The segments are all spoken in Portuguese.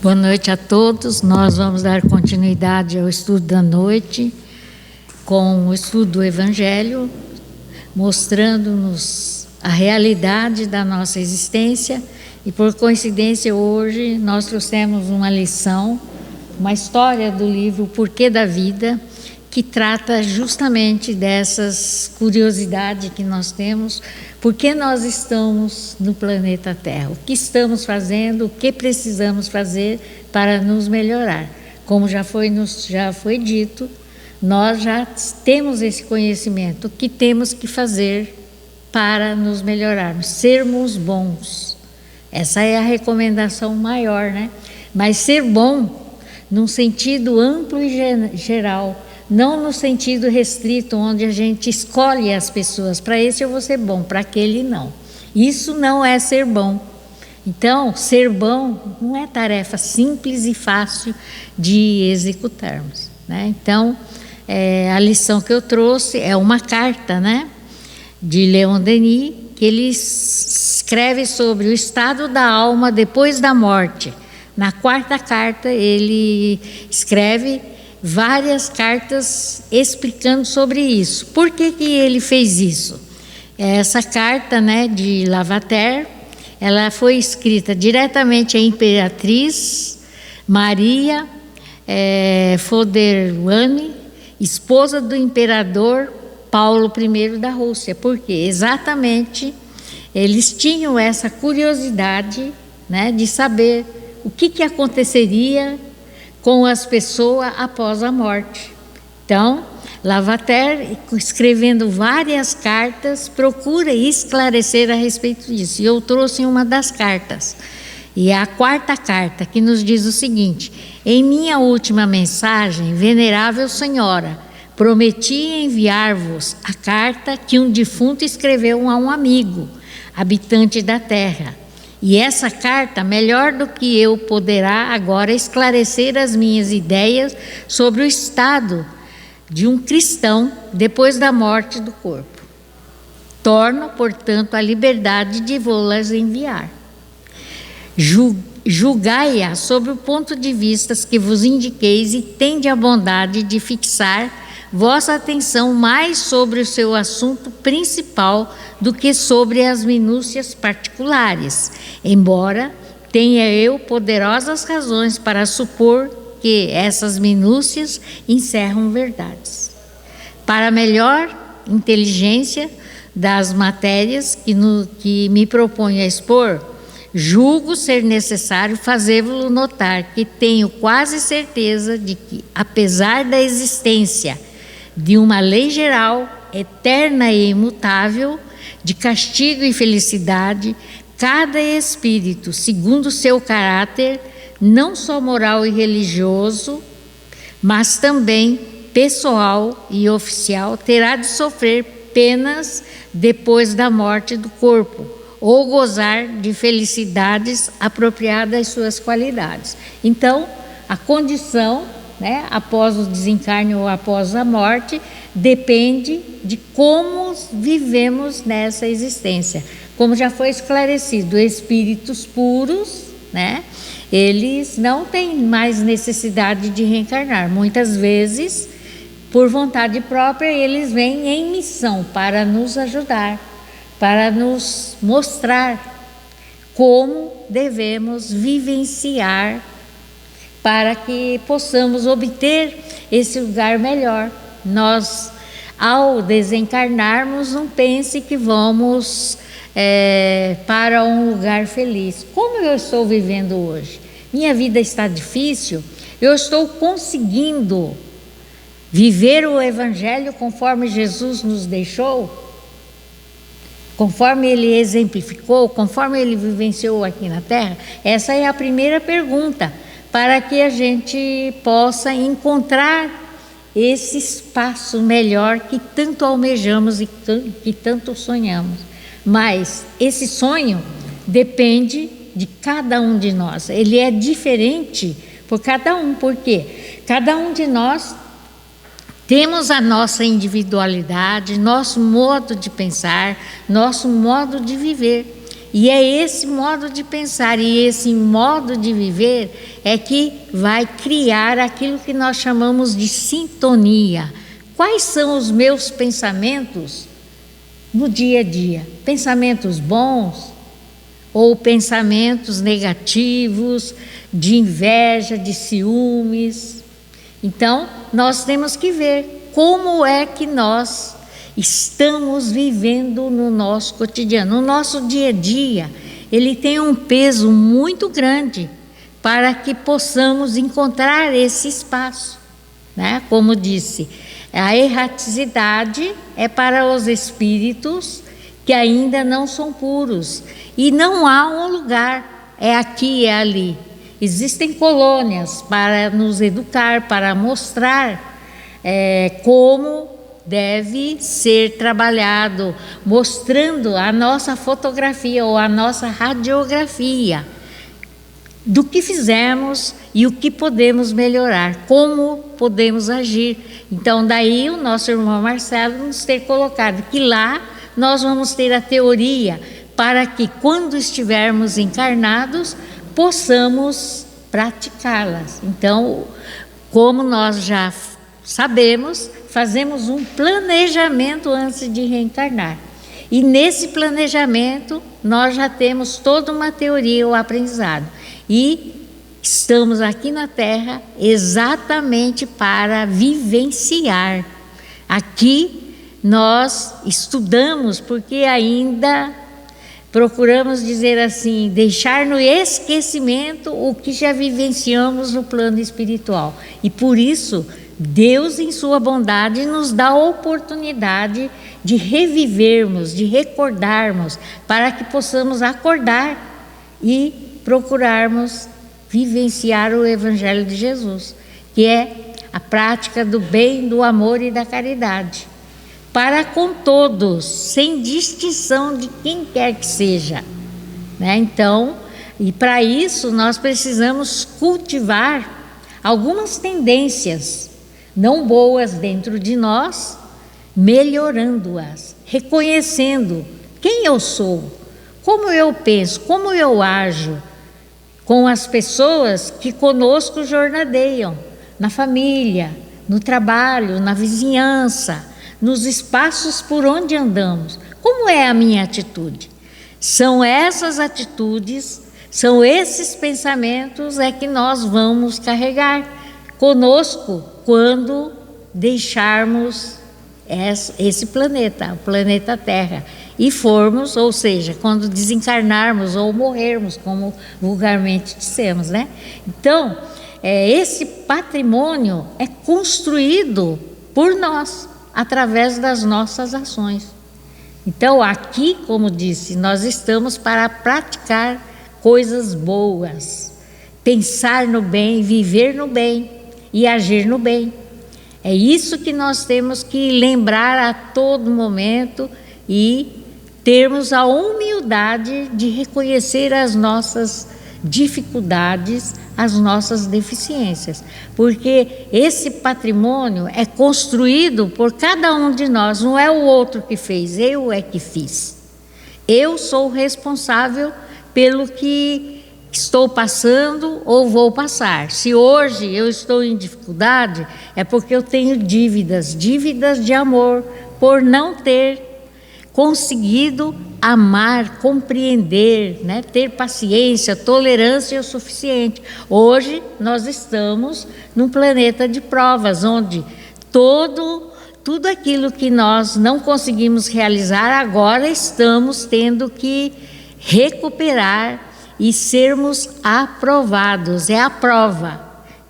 Boa noite a todos. Nós vamos dar continuidade ao estudo da noite com o estudo do Evangelho, mostrando-nos a realidade da nossa existência. E por coincidência hoje nós trouxemos uma lição, uma história do livro O Porquê da Vida, que trata justamente dessas curiosidades que nós temos, por que nós estamos no planeta Terra, o que estamos fazendo, o que precisamos fazer para nos melhorar. Como já foi dito, nós já temos esse conhecimento, o que temos que fazer para nos melhorarmos, sermos bons. Essa é a recomendação maior, né? Mas ser bom num sentido amplo e geral, não no sentido restrito, onde a gente escolhe as pessoas. Para esse eu vou ser bom, para aquele não. Isso não é ser bom. Então, ser bom não é tarefa simples e fácil de executarmos, né? Então, a lição que eu trouxe é uma carta, né, de Leon Denis, que ele escreve sobre o estado da alma depois da morte. Na quarta carta, ele escreve várias cartas explicando sobre isso. Por que ele fez isso? Essa carta, né, de Lavater, ela foi escrita diretamente à Imperatriz Maria Foderwane, esposa do imperador Paulo I da Rússia. Porque exatamente eles tinham essa curiosidade, né, de saber o que aconteceria com as pessoas após a morte. Então, Lavater, escrevendo várias cartas, procura esclarecer a respeito disso. E eu trouxe uma das cartas. E é a quarta carta, que nos diz o seguinte: em minha última mensagem, venerável senhora, prometi enviar-vos a carta que um defunto escreveu a um amigo, habitante da terra. E essa carta, melhor do que eu, poderá agora esclarecer as minhas ideias sobre o estado de um cristão depois da morte do corpo. Torno, portanto, a liberdade de vou-las enviar. Julgai-a sob o ponto de vista que vos indiqueis e tende a bondade de fixar vossa atenção mais sobre o seu assunto principal do que sobre as minúcias particulares, embora tenha eu poderosas razões para supor que essas minúcias encerram verdades. Para melhor inteligência das matérias que me proponho a expor, julgo ser necessário fazer-vos notar que tenho quase certeza de que, apesar da existência de uma lei geral, eterna e imutável, de castigo e felicidade, cada espírito, segundo seu caráter, não só moral e religioso, mas também pessoal e oficial, terá de sofrer penas depois da morte do corpo, ou gozar de felicidades apropriadas às suas qualidades. Então, a condição, né, após o desencarne ou após a morte, depende de como vivemos nessa existência. Como já foi esclarecido, espíritos puros, né, eles não têm mais necessidade de reencarnar. Muitas vezes, por vontade própria, eles vêm em missão para nos ajudar, para nos mostrar como devemos vivenciar para que possamos obter esse lugar melhor. Nós, ao desencarnarmos, não pense que vamos para um lugar feliz. Como eu estou vivendo hoje? Minha vida está difícil? Eu estou conseguindo viver o Evangelho conforme Jesus nos deixou? Conforme Ele exemplificou? Conforme Ele vivenciou aqui na Terra? Essa é a primeira pergunta, para que a gente possa encontrar esse espaço melhor que tanto almejamos e que tanto sonhamos. Mas esse sonho depende de cada um de nós. Ele é diferente por cada um, porque cada um de nós temos a nossa individualidade, nosso modo de pensar, nosso modo de viver. E é esse modo de pensar e esse modo de viver é que vai criar aquilo que nós chamamos de sintonia. Quais são os meus pensamentos no dia a dia? Pensamentos bons ou pensamentos negativos, de inveja, de ciúmes? Então, nós temos que ver como é que nós estamos vivendo no nosso cotidiano. No nosso dia a dia, ele tem um peso muito grande para que possamos encontrar esse espaço, né? Como disse, a erraticidade é para os espíritos que ainda não são puros, e não há um lugar, é aqui, é ali. Existem colônias para nos educar, para mostrar como deve ser trabalhado, mostrando a nossa fotografia ou a nossa radiografia do que fizemos e o que podemos melhorar, como podemos agir. Então, daí o nosso irmão Marcelo nos ter colocado que lá nós vamos ter a teoria para que quando estivermos encarnados possamos praticá-las. Então, como nós já sabemos, fazemos um planejamento antes de reencarnar. E nesse planejamento nós já temos toda uma teoria, o aprendizado. E estamos aqui na Terra exatamente para vivenciar. Aqui nós estudamos porque ainda procuramos dizer assim, deixar no esquecimento o que já vivenciamos no plano espiritual. E por isso, Deus, em sua bondade, nos dá a oportunidade de revivermos, de recordarmos, para que possamos acordar e procurarmos vivenciar o Evangelho de Jesus, que é a prática do bem, do amor e da caridade, para com todos, sem distinção de quem quer que seja, né? Então, e para isso nós precisamos cultivar algumas tendências não boas dentro de nós, melhorando-as, reconhecendo quem eu sou, como eu penso, como eu ajo com as pessoas que conosco jornadeiam, na família, no trabalho, na vizinhança, nos espaços por onde andamos. Como é a minha atitude? São essas atitudes, são esses pensamentos é que nós vamos carregar conosco quando deixarmos esse planeta, o planeta Terra, e formos, ou seja, quando desencarnarmos ou morrermos, como vulgarmente dissemos, né? Então, esse patrimônio é construído por nós, através das nossas ações. Então, aqui, como disse, nós estamos para praticar coisas boas, pensar no bem, viver no bem e agir no bem. É isso que nós temos que lembrar a todo momento e termos a humildade de reconhecer as nossas dificuldades, as nossas deficiências, porque esse patrimônio é construído por cada um de nós, não é o outro que fez, eu é que fiz. Eu sou responsável pelo que estou passando ou vou passar. Se hoje eu estou em dificuldade, é porque eu tenho dívidas de amor, por não ter conseguido amar, compreender, né? Ter paciência, tolerância o suficiente. Hoje nós estamos num planeta de provas, onde tudo aquilo que nós não conseguimos realizar, agora estamos tendo que recuperar e sermos aprovados, é a prova.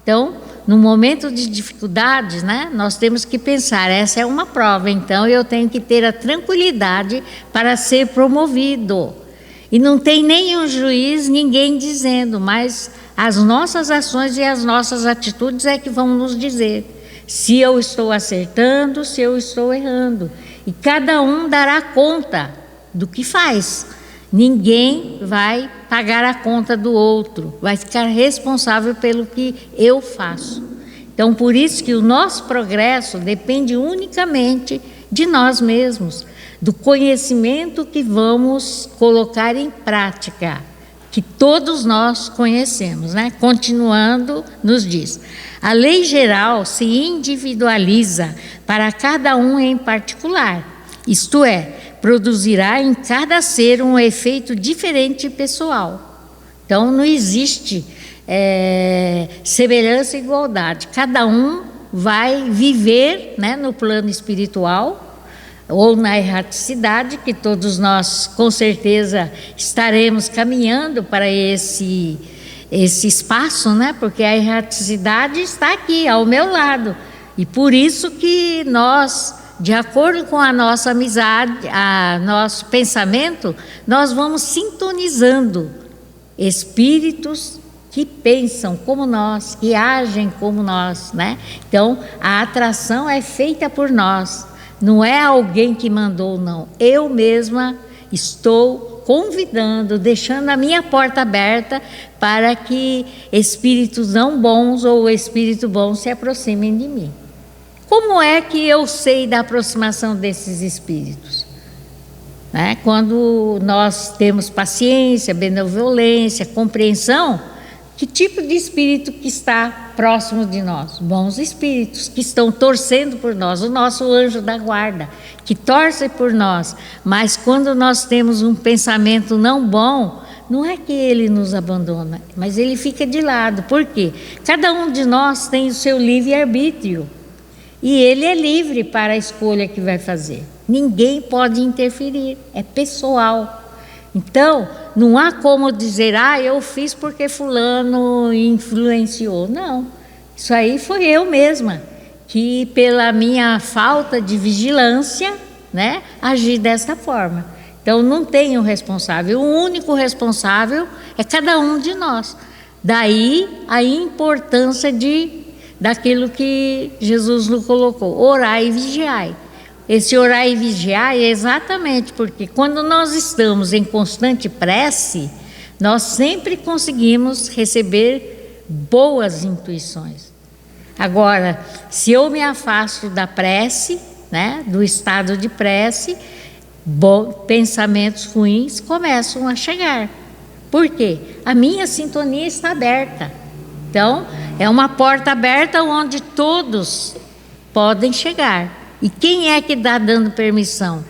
Então, no momento de dificuldades, né, nós temos que pensar, essa é uma prova, então eu tenho que ter a tranquilidade para ser promovido. E não tem nenhum juiz, ninguém dizendo, mas as nossas ações e as nossas atitudes é que vão nos dizer se eu estou acertando, se eu estou errando. E cada um dará conta do que faz. Ninguém vai pagar a conta do outro, vai ficar responsável pelo que eu faço. Então, por isso que o nosso progresso depende unicamente de nós mesmos, do conhecimento que vamos colocar em prática, que todos nós conhecemos, né? Continuando, nos diz: a lei geral se individualiza para cada um em particular, isto é, produzirá em cada ser um efeito diferente e pessoal. Então, não existe semelhança e igualdade. Cada um vai viver, né, no plano espiritual ou na erraticidade, que todos nós com certeza estaremos caminhando para esse espaço, né? Porque a erraticidade está aqui ao meu lado, e por isso que nós, de acordo com a nossa amizade, nosso pensamento, nós vamos sintonizando espíritos que pensam como nós, que agem como nós, né? Então, a atração é feita por nós, não é alguém que mandou, não. Eu mesma estou convidando, deixando a minha porta aberta para que espíritos não bons ou espírito bom se aproximem de mim. Como é que eu sei da aproximação desses espíritos? Né? Quando nós temos paciência, benevolência, compreensão, que tipo de espírito que está próximo de nós? Bons espíritos que estão torcendo por nós, o nosso anjo da guarda, que torce por nós. Mas quando nós temos um pensamento não bom, não é que ele nos abandona, mas ele fica de lado. Por quê? Cada um de nós tem o seu livre-arbítrio, e ele é livre para a escolha que vai fazer. Ninguém pode interferir, é pessoal. Então, não há como dizer, eu fiz porque fulano influenciou. Não, isso aí foi eu mesma, que pela minha falta de vigilância, né, agi dessa forma. Então, não tem um responsável, o único responsável é cada um de nós. Daí a importância daquilo que Jesus nos colocou, orai e vigiai. Esse orar e vigiar é exatamente porque quando nós estamos em constante prece, nós sempre conseguimos receber boas intuições. Agora, se eu me afasto da prece, né, do estado de prece, pensamentos ruins começam a chegar. Por quê? A minha sintonia está aberta. Então, é uma porta aberta onde todos podem chegar. E quem é que está dando permissão?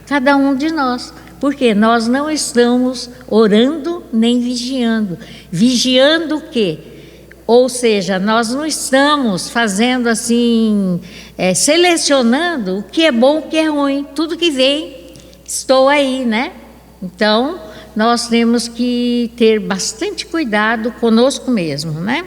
Cada um de nós. Porque nós não estamos orando nem vigiando. Vigiando o quê? Ou seja, nós não estamos fazendo assim, selecionando o que é bom, o que é ruim. Tudo que vem, estou aí, né? Então, nós temos que ter bastante cuidado conosco mesmo, né?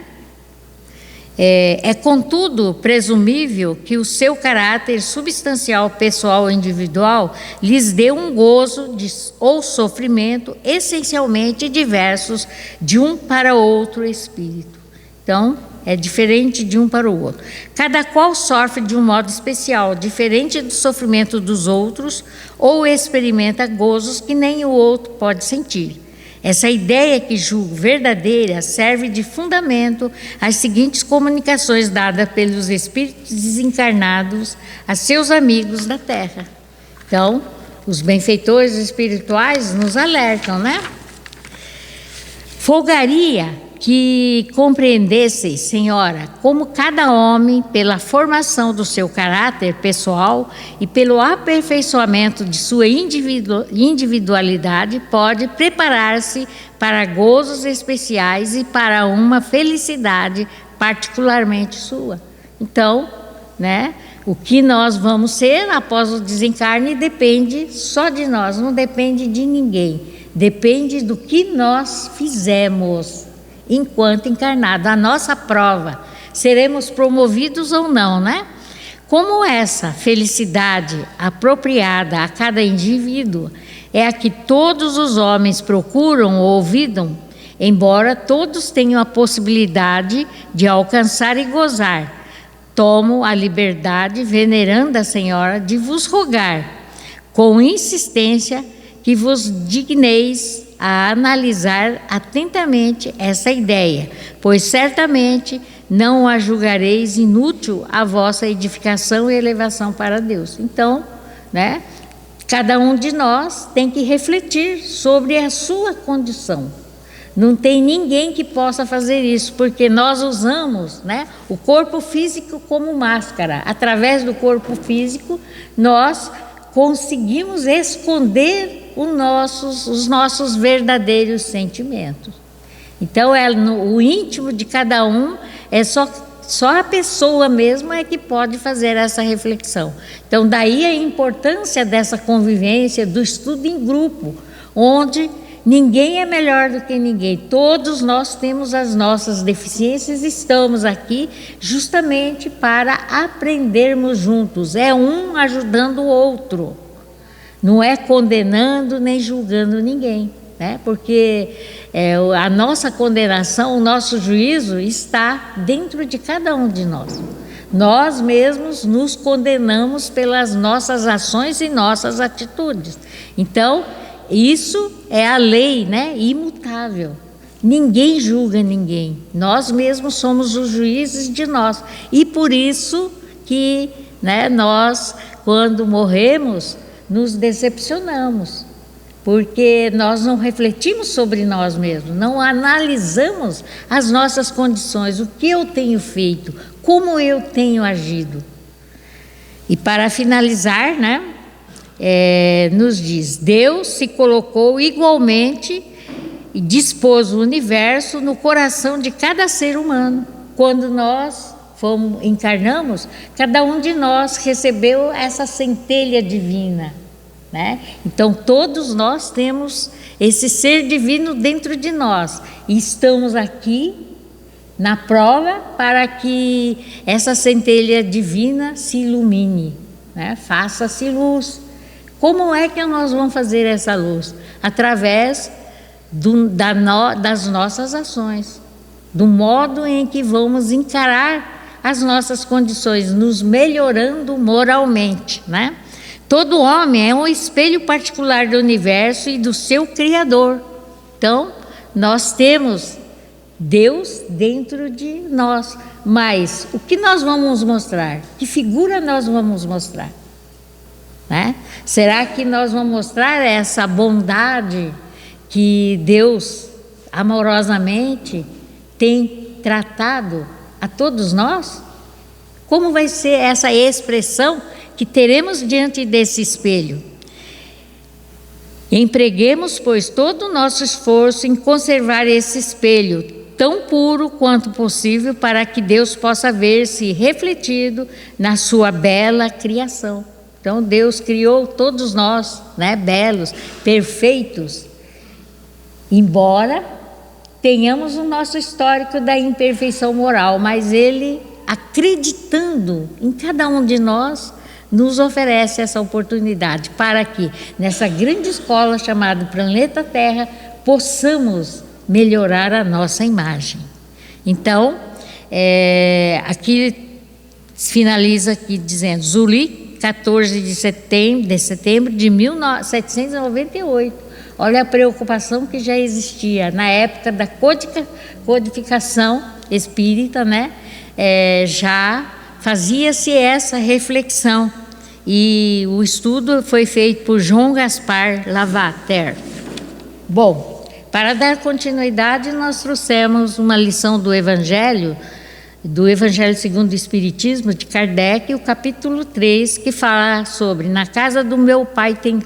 Contudo, presumível que o seu caráter substancial, pessoal e individual lhes dê um gozo ou sofrimento essencialmente diversos de um para outro espírito. Então, é diferente de um para o outro. Cada qual sofre de um modo especial, diferente do sofrimento dos outros, ou experimenta gozos que nem o outro pode sentir. Essa ideia que julgo verdadeira serve de fundamento às seguintes comunicações dadas pelos espíritos desencarnados a seus amigos da Terra. Então, os benfeitores espirituais nos alertam, né? Folgaria que compreendesseis, Senhora, como cada homem, pela formação do seu caráter pessoal e pelo aperfeiçoamento de sua individualidade, pode preparar-se para gozos especiais e para uma felicidade particularmente sua. Então, né, o que nós vamos ser após o desencarne depende só de nós, não depende de ninguém. Depende do que nós fizemos enquanto encarnado, a nossa prova, seremos promovidos ou não, né? Como essa felicidade apropriada a cada indivíduo é a que todos os homens procuram ou ouvidam, embora todos tenham a possibilidade de alcançar e gozar, tomo a liberdade, venerando a Senhora, de vos rogar, com insistência, que vos digneis a analisar atentamente essa ideia, pois certamente não a julgareis inútil a vossa edificação e elevação para Deus. Então, né, Cada um de nós tem que refletir sobre a sua condição. Não tem ninguém que possa fazer isso, porque nós usamos, né, o corpo físico como máscara. Através do corpo físico, nós conseguimos esconder os nossos verdadeiros sentimentos. Então, o íntimo de cada um é só a pessoa mesma é que pode fazer essa reflexão. Então, daí a importância dessa convivência, do estudo em grupo, onde ninguém é melhor do que ninguém. Todos nós temos as nossas deficiências, estamos aqui justamente para aprendermos juntos. É um ajudando o outro. Não é condenando nem julgando ninguém, né? Porque a nossa condenação, o nosso juízo está dentro de cada um de nós. Nós mesmos nos condenamos pelas nossas ações e nossas atitudes. Então, isso é a lei, né, imutável. Ninguém julga ninguém. Nós mesmos somos os juízes de nós. E por isso que, né, nós, quando morremos, nos decepcionamos. Porque nós não refletimos sobre nós mesmos, não analisamos as nossas condições, o que eu tenho feito, como eu tenho agido. E para finalizar, né, nos diz: Deus se colocou igualmente e dispôs o universo no coração de cada ser humano. Quando nós encarnamos, cada um de nós recebeu essa centelha divina, né? Então todos nós temos esse ser divino dentro de nós e estamos aqui na prova para que essa centelha divina se ilumine, né? Faça-se luz. Como é que nós vamos fazer essa luz? Através das nossas ações, do modo em que vamos encarar as nossas condições, nos melhorando moralmente, né? Todo homem é um espelho particular do universo e do seu Criador. Então, nós temos Deus dentro de nós. Mas o que nós vamos mostrar? Que figura nós vamos mostrar? Né? Será que nós vamos mostrar essa bondade que Deus amorosamente tem tratado a todos nós? Como vai ser essa expressão que teremos diante desse espelho? Empreguemos, pois, todo o nosso esforço em conservar esse espelho tão puro quanto possível, para que Deus possa ver-se refletido na sua bela criação. Então Deus criou todos nós, né, belos, perfeitos, embora tenhamos o nosso histórico da imperfeição moral, mas Ele, acreditando em cada um de nós, nos oferece essa oportunidade para que nessa grande escola chamada Planeta Terra possamos melhorar a nossa imagem. Então, aqui finaliza aqui dizendo: Zurique, 14 de setembro de 1798. Olha a preocupação que já existia na época da codificação espírita, né? Já fazia-se essa reflexão, e o estudo foi feito por João Gaspar Lavater. Bom, para dar continuidade, nós trouxemos uma lição do Evangelho segundo o Espiritismo, de Kardec, o capítulo 3, que fala sobre: na casa do meu pai tem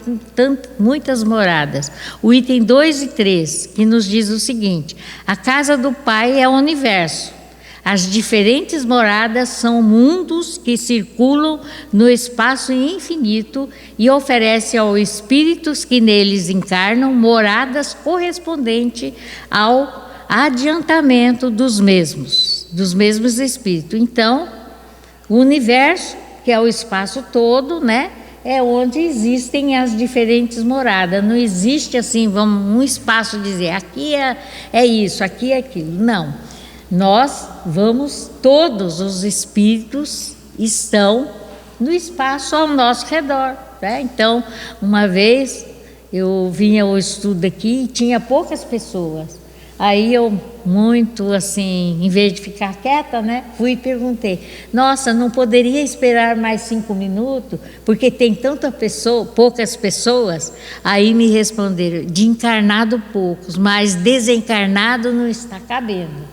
muitas moradas. O item 2 e 3, que nos diz o seguinte: a casa do pai é o universo. As diferentes moradas são mundos que circulam no espaço infinito e oferecem aos espíritos que neles encarnam moradas correspondentes ao adiantamento dos mesmos espíritos. Então, o universo, que é o espaço todo, né, é onde existem as diferentes moradas. Não existe assim, um espaço dizer, aqui é isso, aqui é aquilo. Não. Todos os espíritos estão no espaço ao nosso redor, né? Então, uma vez eu vinha ao estudo aqui e tinha poucas pessoas. Aí eu, muito assim, em vez de ficar quieta, né, fui e perguntei: nossa, não poderia esperar mais 5 minutos? Porque tem poucas pessoas. Aí me responderam: de encarnado poucos, mas desencarnado não está cabendo.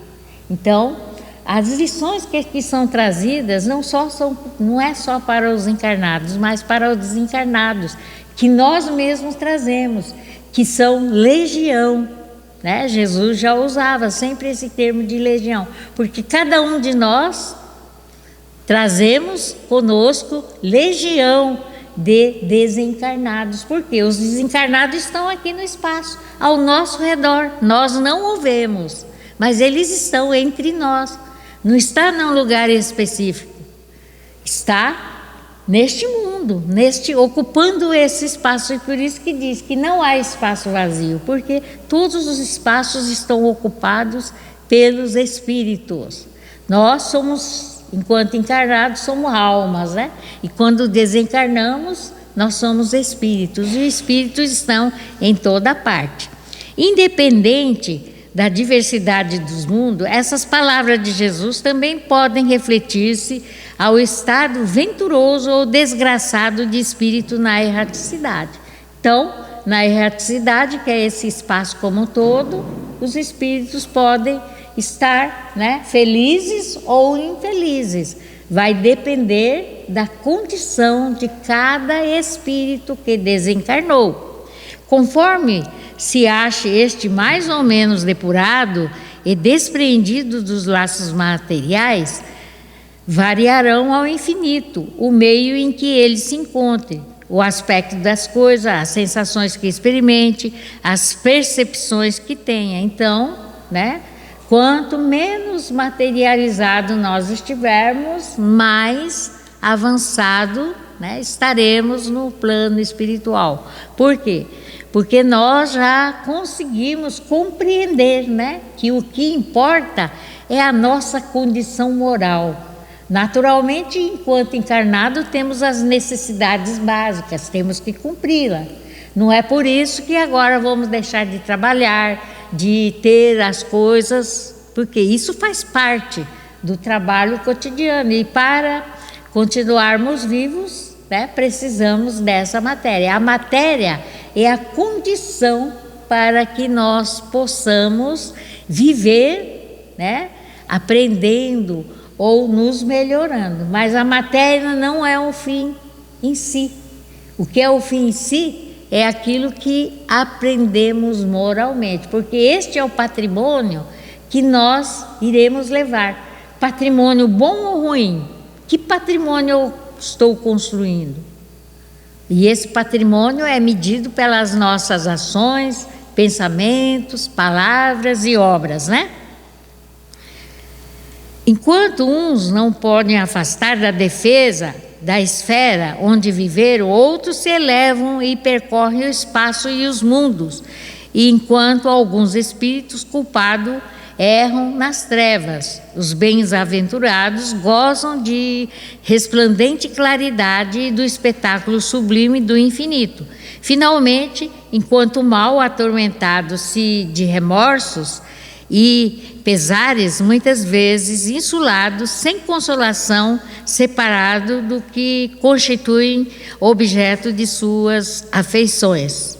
Então, as lições que aqui são trazidas não é só para os encarnados, mas para os desencarnados, que nós mesmos trazemos, que são legião, né? Jesus já usava sempre esse termo de legião, porque cada um de nós trazemos conosco legião de desencarnados, porque os desencarnados estão aqui no espaço, ao nosso redor, nós não o vemos, mas eles estão entre nós. Não está num lugar específico, está neste mundo, ocupando esse espaço. E por isso que diz que não há espaço vazio, porque todos os espaços estão ocupados pelos espíritos. Nós somos, enquanto encarnados, somos almas, né? E quando desencarnamos, nós somos espíritos, e os espíritos estão em toda parte. Independente da diversidade dos mundos, essas palavras de Jesus também podem refletir-se ao estado venturoso ou desgraçado de espírito na erraticidade. Então, na erraticidade, que é esse espaço como um todo, os espíritos podem estar, né, felizes ou infelizes. Vai depender da condição de cada espírito que desencarnou. Conforme se ache este mais ou menos depurado e despreendido dos laços materiais, variarão ao infinito o meio em que ele se encontre, o aspecto das coisas, as sensações que experimente, as percepções que tenha. Então, né, quanto menos materializado nós estivermos, mais avançado, né, estaremos no plano espiritual. Por quê? Porque nós já conseguimos compreender, né, que o que importa é a nossa condição moral. Naturalmente, enquanto encarnado, temos as necessidades básicas, temos que cumpri-las. Não é por isso que agora vamos deixar de trabalhar, de ter as coisas, porque isso faz parte do trabalho cotidiano. E para continuarmos vivos, né, precisamos dessa matéria. A matéria é a condição para que nós possamos viver, né, aprendendo ou nos melhorando. Mas a matéria não é um fim em si. O que é o fim em si é aquilo que aprendemos moralmente, porque este é o patrimônio que nós iremos levar. Patrimônio bom ou ruim? Que patrimônio eu estou construindo? E esse patrimônio é medido pelas nossas ações, pensamentos, palavras e obras, né? Enquanto uns não podem afastar da defesa da esfera onde viveram, outros se elevam e percorrem o espaço e os mundos, e enquanto alguns espíritos culpados erram nas trevas, os bem-aventurados gozam de resplandente claridade e do espetáculo sublime do infinito. Finalmente, enquanto o mal atormentado-se de remorsos e pesares, muitas vezes insulados, sem consolação, separado do que constituem objeto de suas afeições.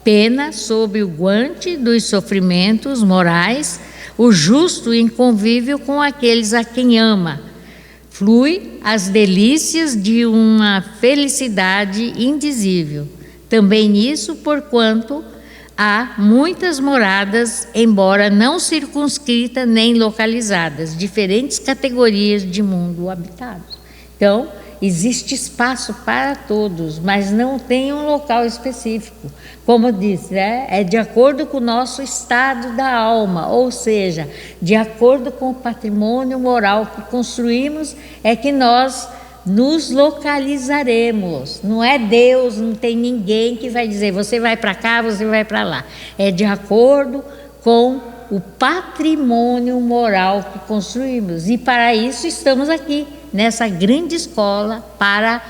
Pena sob o guante dos sofrimentos morais, o justo em convívio com aqueles a quem ama, flui as delícias de uma felicidade indizível. Também nisso, porquanto há muitas moradas, embora não circunscritas nem localizadas, diferentes categorias de mundo habitado. Então, existe espaço para todos, mas não tem um local específico. Como disse, né? É de acordo com o nosso estado da alma, ou seja, de acordo com o patrimônio moral que construímos, é que nós nos localizaremos. Não é Deus, não tem ninguém que vai dizer você vai para cá, você vai para lá. É de acordo com o patrimônio moral que construímos. E para isso estamos aqui, nessa grande escola, para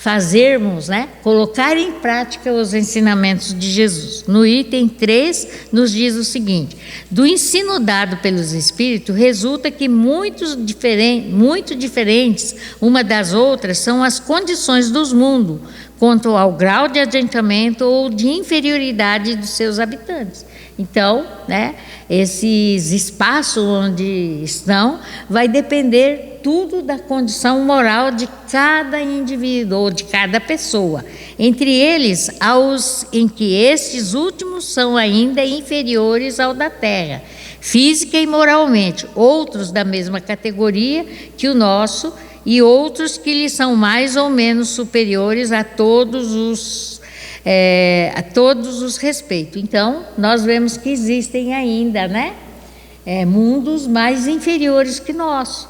fazermos, né, colocar em prática os ensinamentos de Jesus. No item 3, nos diz o seguinte: do ensino dado pelos Espíritos, resulta que muito diferentes uma das outras são as condições dos mundos, quanto ao grau de adiantamento ou de inferioridade dos seus habitantes. Então, né, esses espaços onde estão vai depender tudo da condição moral de cada indivíduo ou de cada pessoa. Entre eles, há os em que estes últimos são ainda inferiores ao da terra, física e moralmente, outros da mesma categoria que o nosso e outros que lhe são mais ou menos superiores a todos os respeitos. Então, nós vemos que existem ainda, né, mundos mais inferiores que nós.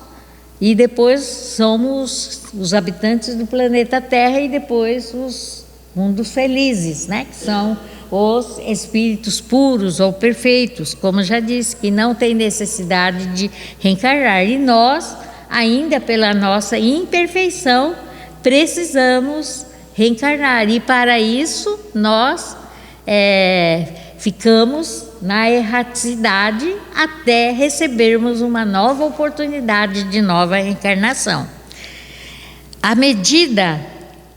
E depois somos os habitantes do planeta Terra e depois os mundos felizes, né, que são os espíritos puros ou perfeitos, como já disse, que não tem necessidade de reencarnar. E nós, ainda pela nossa imperfeição, precisamos reencarnar. E para isso nós ficamos na erraticidade até recebermos uma nova oportunidade de nova reencarnação. À medida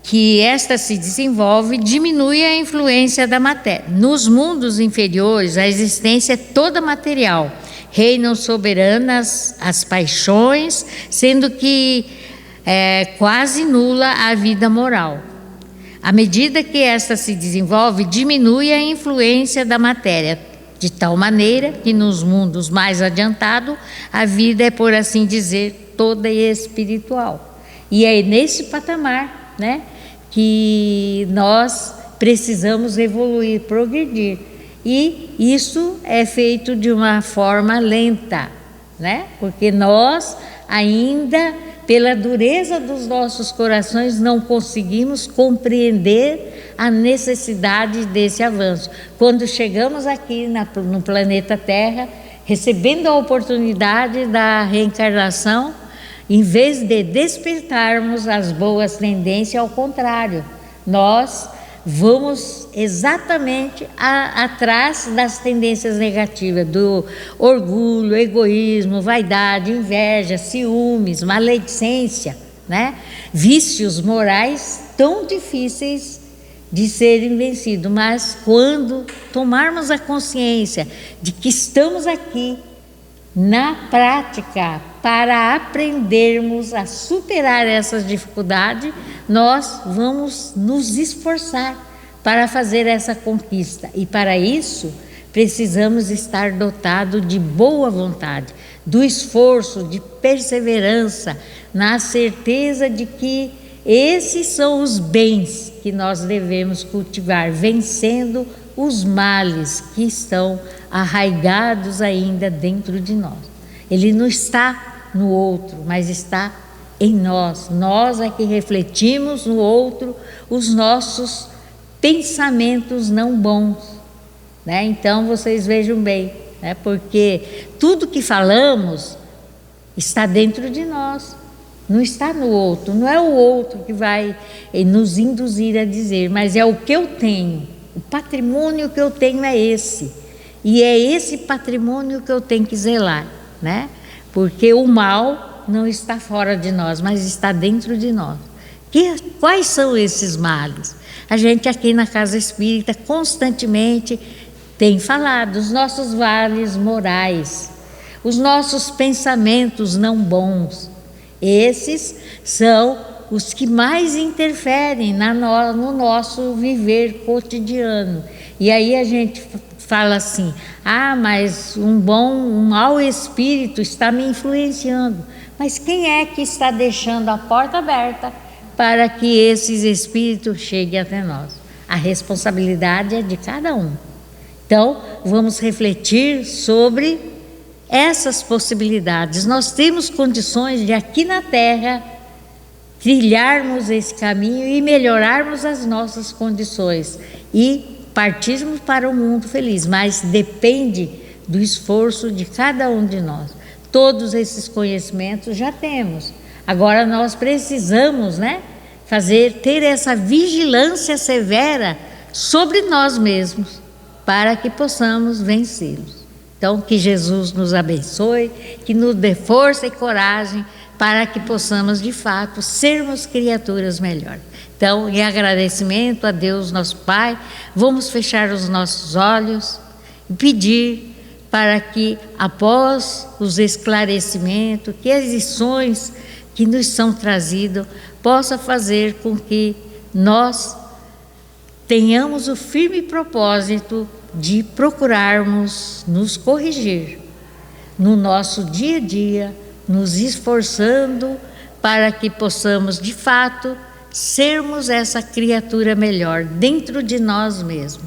que esta se desenvolve, diminui a influência da matéria. Nos mundos inferiores, a existência é toda material. Reinam soberanas as paixões, sendo que quase nula a vida moral. À medida que esta se desenvolve, diminui a influência da matéria, de tal maneira que nos mundos mais adiantados, a vida é, por assim dizer, toda espiritual. E é nesse patamar, né, que nós precisamos evoluir, progredir. E isso é feito de uma forma lenta, né? Porque nós ainda, pela dureza dos nossos corações, não conseguimos compreender a necessidade desse avanço. Quando chegamos aqui no planeta Terra, recebendo a oportunidade da reencarnação, em vez de despertarmos as boas tendências, ao contrário, nós vamos exatamente atrás das tendências negativas, do orgulho, egoísmo, vaidade, inveja, ciúmes, maledicência, né? Vícios morais tão difíceis de serem vencidos. Mas quando tomarmos a consciência de que estamos aqui na prática para aprendermos a superar essas dificuldades, nós vamos nos esforçar para fazer essa conquista. E para isso, precisamos estar dotados de boa vontade, do esforço, de perseverança, na certeza de que esses são os bens que nós devemos cultivar, vencendo os males que estão arraigados ainda dentro de nós. Ele não está no outro, mas está em nós. Nós é que refletimos no outro os nossos pensamentos não bons, né? Então vocês vejam bem, né? Porque tudo que falamos está dentro de nós, não está no outro. Não é o outro que vai nos induzir a dizer, mas é o que eu tenho. O patrimônio que eu tenho é esse, e é esse patrimônio que eu tenho que zelar, né? Porque o mal não está fora de nós, mas está dentro de nós. Quais são esses males? A gente aqui na Casa Espírita constantemente tem falado os nossos males morais, os nossos pensamentos não bons. Esses são os que mais interferem no nosso viver cotidiano. E aí a gente fala assim: mas um mau espírito está me influenciando. Mas quem é que está deixando a porta aberta para que esses espíritos cheguem até nós? A responsabilidade é de cada um. Então, vamos refletir sobre essas possibilidades. Nós temos condições de, aqui na Terra, trilharmos esse caminho e melhorarmos as nossas condições e partirmos para o mundo feliz, mas depende do esforço de cada um de nós. Todos esses conhecimentos já temos. Agora nós precisamos, né, ter essa vigilância severa sobre nós mesmos, para que possamos vencê-los. Então, que Jesus nos abençoe, que nos dê força e coragem para que possamos, de fato, sermos criaturas melhores. Então, em agradecimento a Deus, nosso Pai, vamos fechar os nossos olhos e pedir para que, após os esclarecimentos, que as lições que nos são trazidas, possa fazer com que nós tenhamos o firme propósito de procurarmos nos corrigir no nosso dia a dia, nos esforçando para que possamos, de fato, sermos essa criatura melhor dentro de nós mesmos.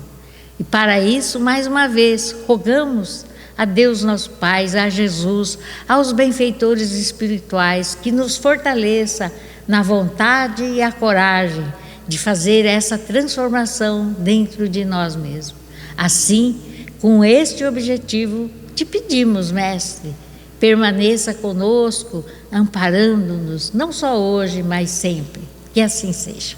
E para isso, mais uma vez, rogamos a Deus nosso Pai, a Jesus, aos benfeitores espirituais, que nos fortaleça na vontade e a coragem de fazer essa transformação dentro de nós mesmos. Assim, com este objetivo, te pedimos, Mestre, permaneça conosco, amparando-nos, não só hoje, mas sempre. Que assim seja.